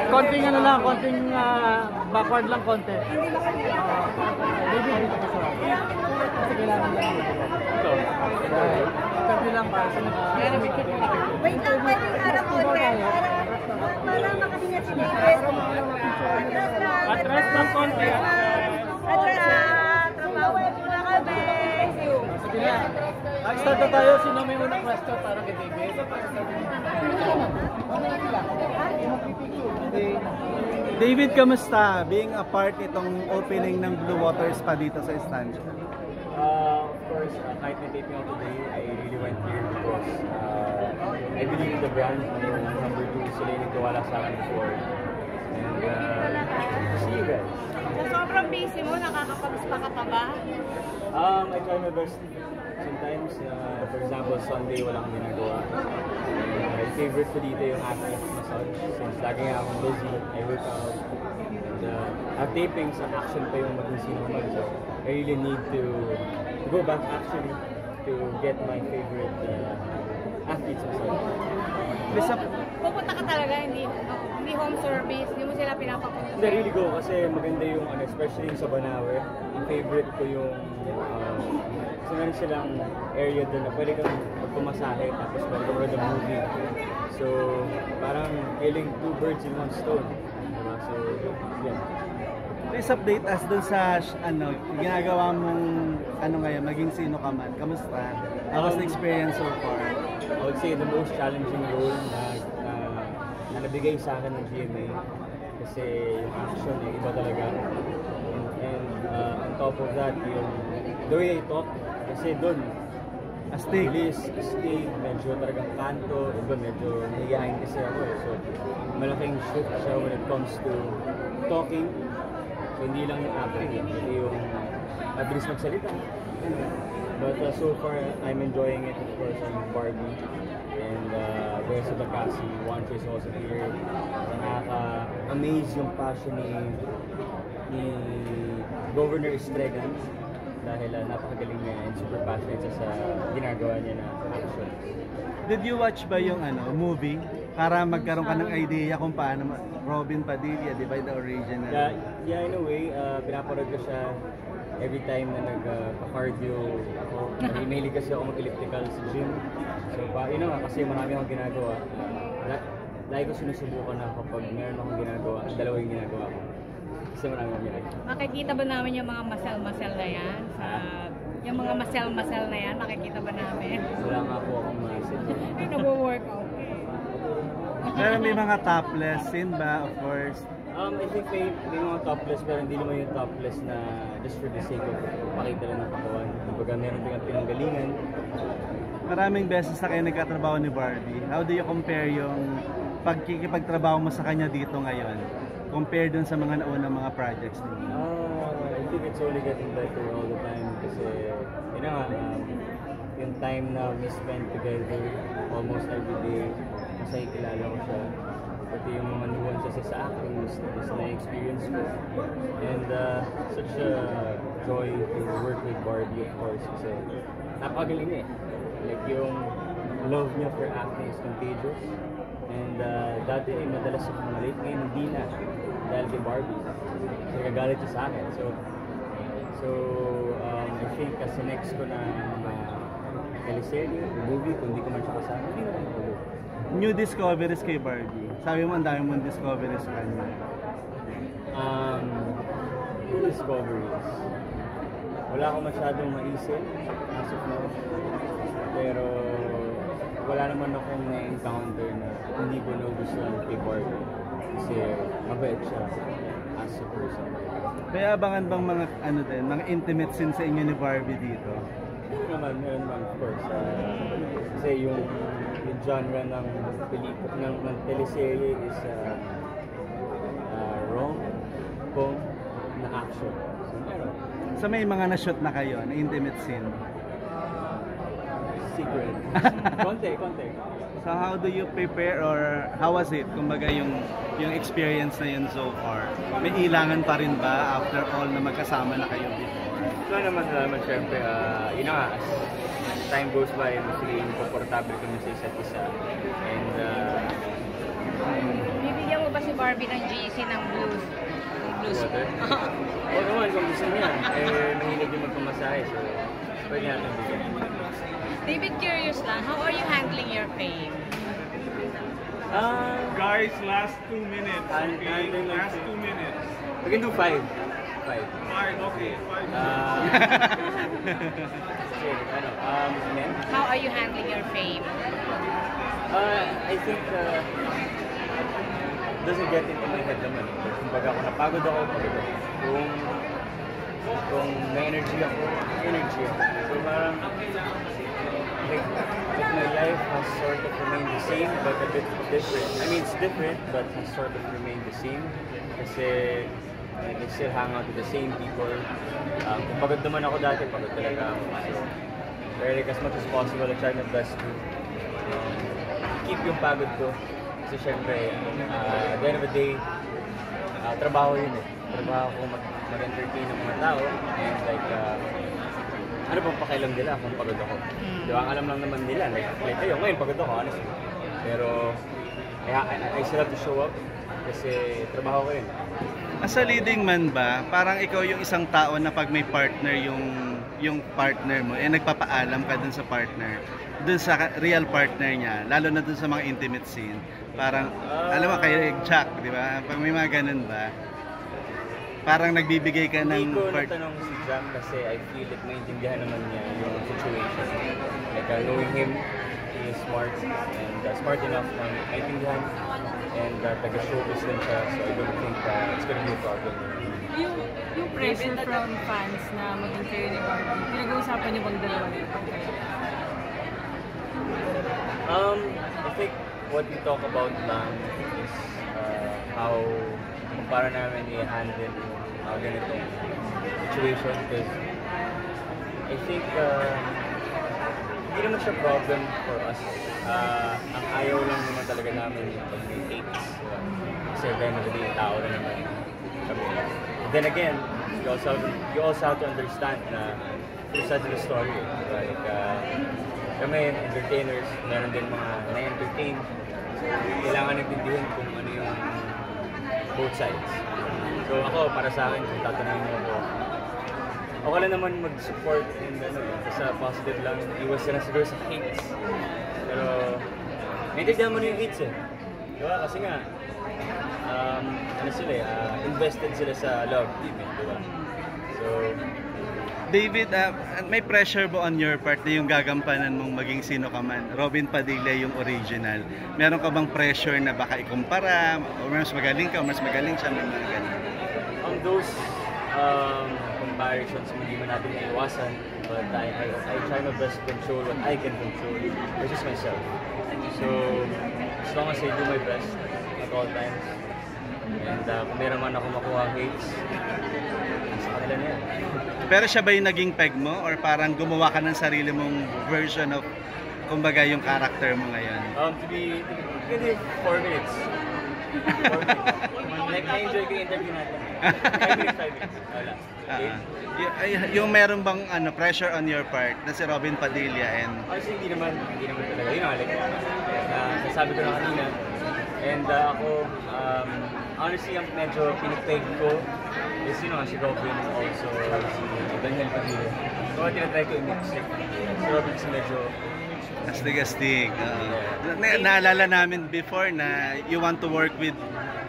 Konting ano lang, konting backward lang konti. Kasi kailangan lang ito. Konti lang para sa wait lang, pwede para konti. Para makahinga si David. Atras ng konti. Atras na. Trabaho muna kami. Sige na. Start na tayo. Sino may unang question para kay David? David, kamusta being a part itong opening ng Blue Water Spa dito sa estancia? Of course, kahit na taping out today, I really went here because I believe in the brand. Number 2, sila yung nagtiwala sa akin before. And see you guys. Sa sobrang busy mo, nakakapag-spa ka pa ba? I try my best. Sometimes, for example, Sunday walang ginagawa. My favorite ko dito yung active massage. Since lagi nga akong busy, I work out. And at tapings, ang action pa yung maging sino naman. So I really need to go back actually to get my favorite athletes massage. Pupunta ka talaga, hindi home service, hindi mo sila pinapapunta. Hindi, really go kasi maganda yung, especially yung sa Banawe. Ang favorite ko yung kasi meron silang area doon na pwede kang magpumasahe tapos pwede kang mag movie. So, parang killing 2 birds in 1 stone. Diba? So, yeah. Please update us dun sa ginagawa mong ngayon, maging sino ka man. Kamusta? How was the experience so far? I would say the most challenging role na nabigay sa akin ng GMA kasi yung action yung iba talaga. And on top of that, yung the way I talk, kasi doon, astig, medyo talagang kanto, iba medyo nahihayin kasi ako eh. So, malaking shift siya when it comes to talking. So, hindi lang yung acting, hindi yung mabilis magsalita. But so far, I'm enjoying it. Of course, I'm Barbie. And there's the Bakasi, Juancho is also here. Nakaka-amaze yung passion ni Governor Estregan dahil napakagaling niya and super passionate sa ginagawa niya na action. Did you watch ba yung movie para magkaroon ka ng idea kung paano Robin Padilla, di ba, the original? Yeah, in a way, pinapanood ko siya every time na nagpa-cardio ako. Mahilig kasi ako mag-elliptical sa gym. So, yun nga, kasi marami akong ginagawa. Lagi ko sinusubukan na kapag meron akong ginagawa, dalawa yung ginagawa ko. Kasi marami akong ginagawa. Makikita ba namin yung mga masal-masal na yan? Yung mga masal-masal na yan, makikita ba namin? Wala nga po akong masal. Nag-workout. Pero may mga topless scene ba, of course? I think may mga topless pero hindi naman yung topless na just for the sake of pakita lang ng katawan. Kumbaga meron din ang pinanggalingan. Maraming beses na kayo nagkatrabaho ni Barbie. How do you compare yung pagkikipagtrabaho mo sa kanya dito ngayon? Compare dun sa mga naunang mga projects niyo? I think it's only getting better all the time kasi yun nga, yung time na we spend together almost every day, masaya kilala ko siya. Pati yung mga nuances sa acting, mas na-experience ko. And such a joy to work with Barbie, of course, kasi napakagaling niya eh. Like yung love niya for acting is contagious. And dati madalas ako malate, ngayon hindi na dahil kay Barbie. Kasi nagagalit siya sa akin. So I think kasi next ko na teleserye, movie, kung hindi ko man siya kasama, hindi na ako mag-work. New discoveries kay Barbie. Sabi mo ang dami mong discoveries sa kanya. New discoveries. Wala akong masyadong maisip as of now. Pero wala naman akong na-encounter na hindi ko nagustuhan kay Barbie. Kasi mabait siya as a person. Kaya abangan bang mga mga intimate scenes sa inyo ni Barbie dito? Meron naman, of course. Kasi yung genre ng ng teleserye is rom-com na action. So, meron. So may mga na-shoot na kayo, na intimate scene. Secret. Konti. So how do you prepare or how was it? Kumbaga yung experience na yun so far. May ilangan pa rin ba after all na magkasama na kayo before? So naman syempre, yun na nga, as time goes by, mas naging komportable kami sa isa't isa. And, Bibigyan mo ba si Barbie ng GC ng blues? water. Oo naman, kung gusto niya. Mahilig yung magpamasahe, so pwede natin bigyan. David, curious lang, how are you handling your fame? Guys, last 2 minutes. Okay, handling last like- 2 minutes. We can do 5. 5, okay. 5 Kasi, then, How are you handling your fame? I think, doesn't get into my head naman. Kumbaga, kung napagod ako, pagod ako. Kung may energy ako. So parang, like my life has sort of remained the same, but a bit different. I mean, it's different, but has sort of remained the same. Kasi, I still hang out with the same people. Kung pagod naman ako dati, pagod talaga ako. So, very as much as possible, I try my best to keep yung pagod ko. Kasi syempre, at the end of the day, trabaho yun eh. Trabaho ko mag-entertain ng mga tao. And like, ano bang pakialam nila kung pagod ako? Di ba, ang alam lang naman nila, like kayo, ngayon pagod ako, honestly. Pero, I still have to show up kasi trabaho ko yun. As a leading man ba, parang ikaw yung isang tao na pag may partner yung partner mo, nagpapaalam ka dun sa partner, dun sa real partner niya, lalo na dun sa mga intimate scene. Parang, alam mo, kay Jack, di ba? Pag may mga ganun ba, parang nagbibigay ka Hindi ng ko natanong si Jack kasi I feel that maintindihan naman niya yung situation. Like, knowing him, he is smart and smart enough na maintindihan. And taga-showbiz din siya, so I don't think it's gonna be a problem. Yung pressure from fans na maging kayo ni Barbie, pinag-uusapan niyo bang dalawa niyo? I think what we talk about lang is how para namin i-handle yung ganitong situation because I think hindi naman siya problem for us. Ang ayaw lang naman talaga namin yung pag may hates. Kasi at the end of the day, tao na naman kami. And then again, you also have to understand na two sides of the story. Like, kami, entertainers, meron din mga na-entertain. So, kailangan nagtindihin kung ano yung both sides. So ako, para sa akin, kung tatanungin mo ako, okay lang naman mag-support and sa positive lang, iwas na siguro sa hates. Pero, naintindihan mo na yung hates eh. Diba? Kasi nga, ano sila invested sila sa love team eh, diba? So, David, may pressure ba on your part na yung gagampanan mong maging sino ka man? Robin Padilla yung original. Meron ka bang pressure na baka ikumpara? O mas magaling ka, o mas magaling siya, may mga ganun? those comparisons, hindi man natin maiwasan. But I try my best to control what I can control, which is myself. So, as long as I do my best at all times, and kung meron man ako makuha hates, sa kanila na yan. Pero siya ba yung naging peg mo? Or parang gumawa ka ng sarili mong version of, kumbaga, yung character mo ngayon? To be 4 minutes. 4 minutes. Like, na-enjoy ko yung interview natin. 5 minutes. Wala. Okay? Yung meron bang pressure on your part na si Robin Padilla and... Honestly, hindi naman talaga. Yun ang like, sasabi ko na kanina. And ako, honestly, ang medyo pinipeg ko is si Robin, also si Daniel Padilla. So, tinatry ko i-mix. Si Robin kasi medyo... Astig-astig. Naalala namin before na you want to work with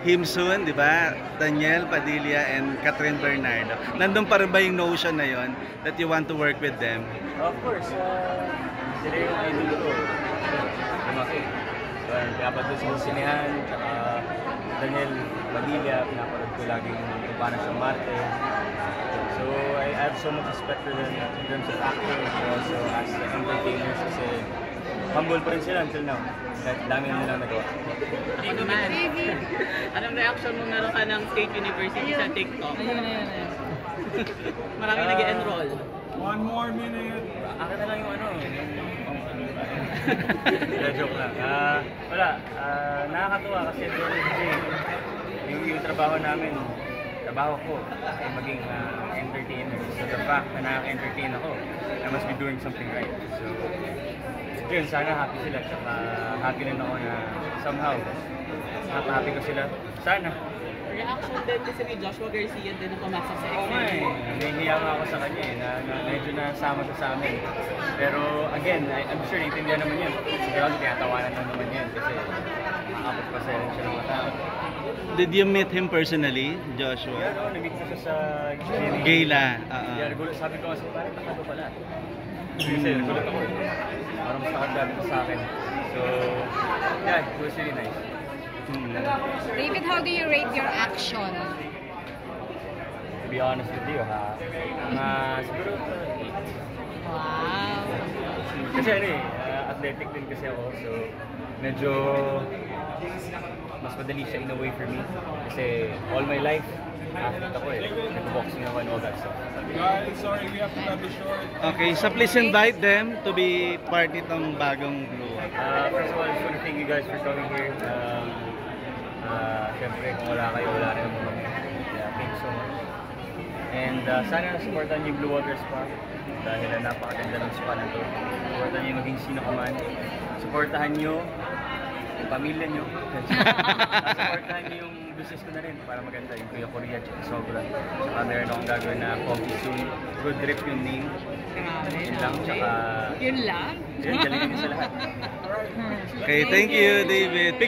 him soon, di ba? Daniel Padilla and Catherine Bernardo. Nandun pa rin ba yung notion na yon that you want to work with them? Of course, sila yung idol ko. Lumaki. Dapat doon sa sinehan, tsaka Daniel Padilla, pinapanood ko laging parang siyang Marte. So I have so much respect for them in terms of acting, but also as entertainers kasi humble pa rin sila until now. Kahit dami na nilang nagawa. Ikaw man. Anong reaction mo meron ka ng State University sa TikTok? Ayun. Marami nag-enroll. 1 more minute. Akin na lang yung joke lang. Wala. Nakakatuwa kasi yung trabaho namin, trabaho ko ay maging entertainer. So the fact na nakaka-entertain ako, I must be doing something right. So, yun, sana happy sila. Saka happy rin ako na somehow, happy ko sila. Sana. Reaction din kasi ni Joshua Garcia din na pumasok sa Oo nga eh. Nahihiya nga ako sa kanya eh, na medyo nasama siya sa amin. Pero again, I'm sure naintindihan naman yun. Sigurado tinatawanan lang naman yan kasi makakapot pa siya ng mga tao. Did you meet him personally, Joshua? Yeah, na-meet ko siya sa Gala. Yeah, nagulat. Sabi ko kasi parang takado pala. Kasi nagulat ako. Parang mas nakagdami sa akin. So, yeah, it was really nice. David, how do you rate your action? To be honest with you, siguro 8. Wow. Kasi athletic din kasi ako, so medyo mas madali siya in a way for me. Kasi all my life, athlete ako nag-boxing ako and all that stuff. Guys, sorry, we have to cut it short. Okay, so please invite them to be part nitong bagong Blue Up. First of all, I just want to thank you guys for coming here. Siyempre, kung wala kayo, wala rin naman kami. Yeah, thank you so much. And sana supportan niyo Blue Water Spa dahil napakaganda ng spa na to. Supportan niyo maging sino ka man. Supportahan niyo yung pamilya niyo. Supportahan niyo yung business ko na rin para maganda yung Kuya Korea at Sobra. Saka meron akong gagawin na coffee soon. Good Drip yung name. Yun lang. Tsaka... Yun lang? Yun, galingan niyo sa lahat. Okay, thank you, David.